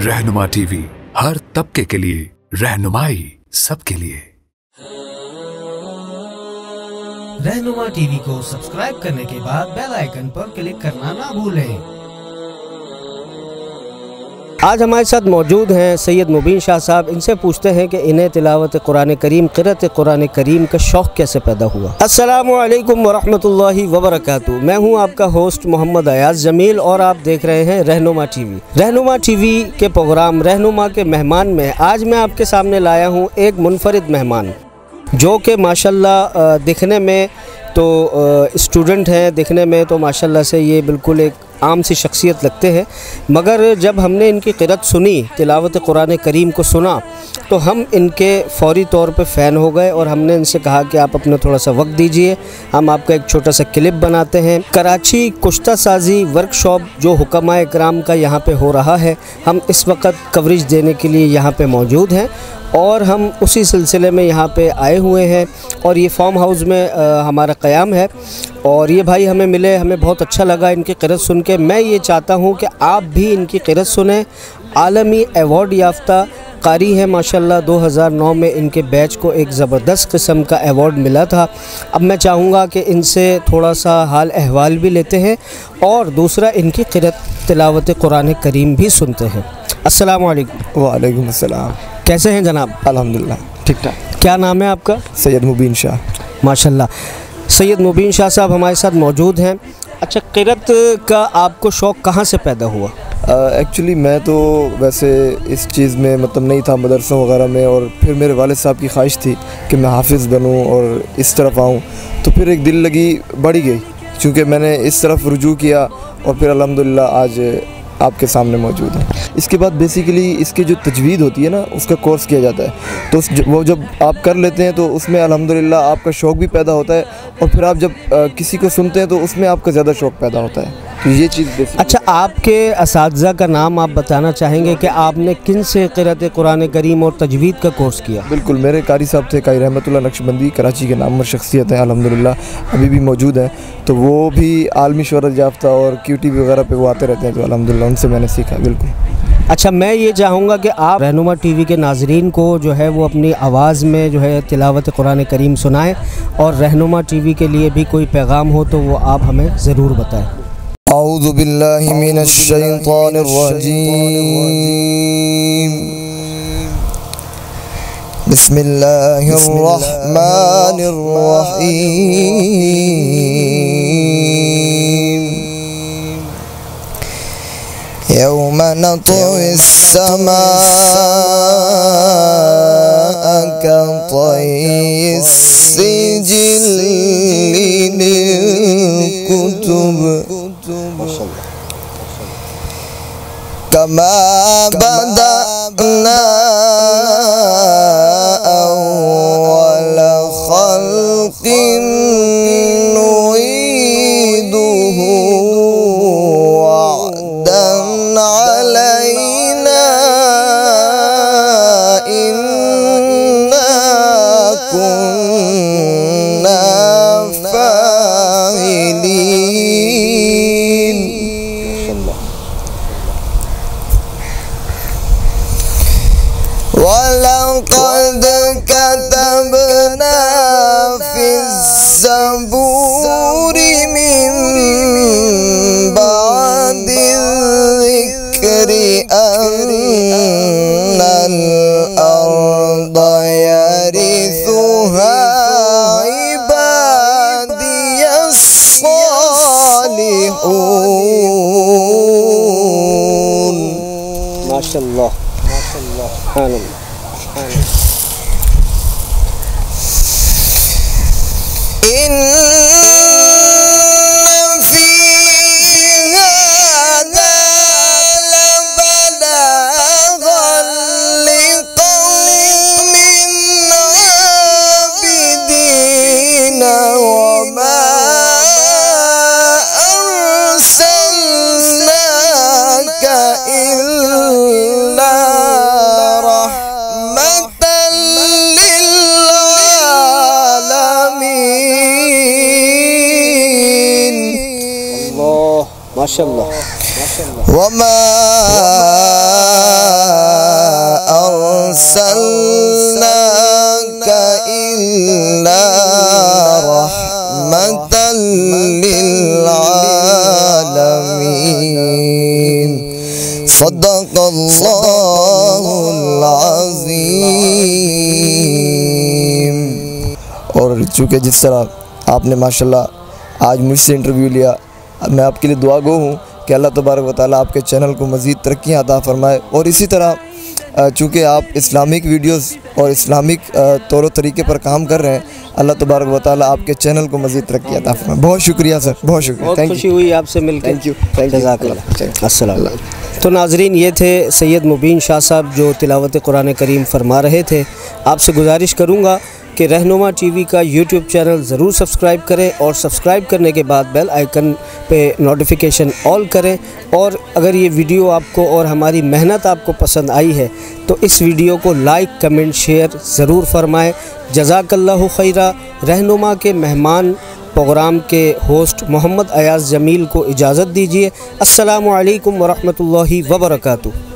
रहनुमा टीवी, हर तबके के लिए रहनुमाई सबके लिए। रहनुमा टीवी को सब्सक्राइब करने के बाद बेल आइकन पर क्लिक करना ना भूलें। आज हमारे साथ मौजूद हैं सैयद मुबीन शाह साहब। इनसे पूछते हैं कि इन्हें तिलावत कुरान करीम, क़िराअत कुरान करीम का शौक़ कैसे पैदा हुआ। अस्सलामु अलैकुम वरहमतुल्लाहि वबरकातुहू। मैं हूं आपका होस्ट मोहम्मद अयाज जमील और आप देख रहे हैं रहनुमा टीवी। रहनुमा टीवी के प्रोग्राम रहनुमा के मेहमान में आज मैं आपके सामने लाया हूं एक मुनफरिद मेहमान, जो कि माशाल्लाह दिखने में तो स्टूडेंट हैं, दिखने में तो माशाल्लाह से ये बिल्कुल एक आम सी शख्सियत लगते हैं, मगर जब हमने इनकी क़िराअत सुनी, तिलावत कुरान करीम को सुना, तो हम इनके फ़ौरी तौर पे फ़ैन हो गए और हमने इनसे कहा कि आप अपना थोड़ा सा वक्त दीजिए, हम आपका एक छोटा सा क्लिप बनाते हैं। कराची कुश्ता साजी वर्कशॉप जो हुक्माء कराम का यहाँ पे हो रहा है, हम इस वक्त कवरेज देने के लिए यहाँ पे मौजूद हैं और हम उसी सिलसिले में यहाँ पे आए हुए हैं और ये फार्म हाउस में हमारा क़याम है। और ये भाई हमें मिले, हमें बहुत अच्छा लगा इनकी क़िराअत सुन के। मैं ये चाहता हूँ कि आप भी इनकी क़िराअत सुनें। आलमी एवॉर्ड याफ्ता क़ारी है माशाल्लाह। 2009 में इनके बैच को एक ज़बरदस्त किस्म का एवॉर्ड मिला था। अब मैं चाहूँगा कि इनसे थोड़ा सा हाल अहवाल भी लेते हैं और दूसरा इनकी क़िराअत तिलावत कुरान करीम भी सुनते हैं। अस्सलामु अलैकुम। वालेकुम अस्सलाम। कैसे हैं जनाब? अल्हम्दुलिल्लाह ठीक ठाक। क्या नाम है आपका? सैयद मुबीन शाह। माशाल्लाह, सैयद मुबीन शाह साहब हमारे साथ मौजूद हैं। अच्छा, क़िराअत का आपको शौक़ कहाँ से पैदा हुआ? एक्चुअली मैं तो वैसे इस चीज़ में मतलब नहीं था मदरसों वगैरह में, और फिर मेरे वालिद साहब की ख्वाहिश थी कि मैं हाफिज़ बनूं और इस तरफ आऊं, तो फिर एक दिल लगी बढ़ी गई, चूँकि मैंने इस तरफ रुजू किया और फिर अल्हम्दुलिल्लाह आज आपके सामने मौजूद है। इसके बाद बेसिकली इसकी जो तजवीद होती है ना, उसका कोर्स किया जाता है, तो वो जब आप कर लेते हैं तो उसमें अल्हम्दुलिल्लाह आपका शौक़ भी पैदा होता है, और फिर आप जब किसी को सुनते हैं तो उसमें आपका ज़्यादा शौक़ पैदा होता है। तो ये चीज़ अच्छा, आपके असातिज़ा का नाम आप बताना चाहेंगे कि आपने किन से क़िराअत कुरान करीम और तजवीद का कोर्स किया? बिल्कुल, मेरे कारी साहब थे कारी रहमतुल्लाह नक्शबंदी, कराची के नामवर शख्सियत हैं, अल्हम्दुलिल्लाह अभी भी मौजूद हैं। तो वो भी आलमी शोहरत याफ्ता और QTV वगैरह पे वो आते रहते हैं, तो अल्हम्दुलिल्लाह उनसे मैंने सीखा। बिल्कुल। अच्छा, मैं ये चाहूँगा कि आप रहनुमा टीवी के नाज़रीन को जो है वो अपनी आवाज़ में जो है तिलावत कुरान करीम सुनाएं, और रहनुमा टीवी के लिए भी कोई पैगाम हो तो वो आप हमें ज़रूर बताएं। औज़ु बिल्लाहि मिनश शैतानिर रजीम। बिस्मिल्लाहिर रहमानिर रहीम। यौम नत्विस समाअ कतयिस सिजिल्लि लिल-कुतुब कमा बदअना अव्वल खल्क़िन नुईदुहु वअदन अलैना इन्ना कुन्ना फाइलीन। वलक़द कतबना फ़िज़्ज़बूरि मिन बअदिज़्ज़िक्रि अन्नल अर्द यरिथुहा इबादियस सालिहून। माशाल्लाह, माशाल्लाह, सुभानअल्लाह। वमा أرسلناك إلا رحمة للعالمين صدق الله العظيم. اور چونکہ جس طرح آپ نے ماشاءاللہ آج مجھ سے انٹرویو لیا، میں آپ کے لیے دعا گو ہوں کہ اللہ تبارک و تعالیٰ آپ کے چینل کو مزید ترقیاں عطا فرمائے. اور اسی طرح چونکہ آپ اسلامک ویڈیوز اور اسلامک طور و طریقے پر کام کر رہے ہیں، اللہ تبارک و تعالیٰ آپ کے چینل کو مزید ترقی عطا فرمائے. بہت شکریہ سر، بہت شکریہ. بہت خوشی ہوئی آپ سے مل کے. جزاک اللہ. السلام علیکم. تو ناظرین، یہ تھے سید مبین شاہ صاحب جو تلاوت قرآن کریم فرما رہے تھے. آپ سے گزارش کروں گا کہ رہنما ٹی وی کا یوٹیوب چینل ضرور سبسکرائب کریں، اور سبسکرائب کرنے کے بعد بیل آئیکن پہ نوٹیفیکیشن آل کریں. اور اگر یہ ویڈیو آپ کو اور ہماری محنت آپ کو پسند آئی ہے تو اس ویڈیو کو لائک، کمنٹ، شیئر ضرور فرمائیں. جزاک اللہ خیرہ. رہنما کے مہمان پروگرام کے ہوسٹ محمد ایاز جمیل کو اجازت دیجیے. السلام علیکم ورحمۃ اللہ وبرکاتہ.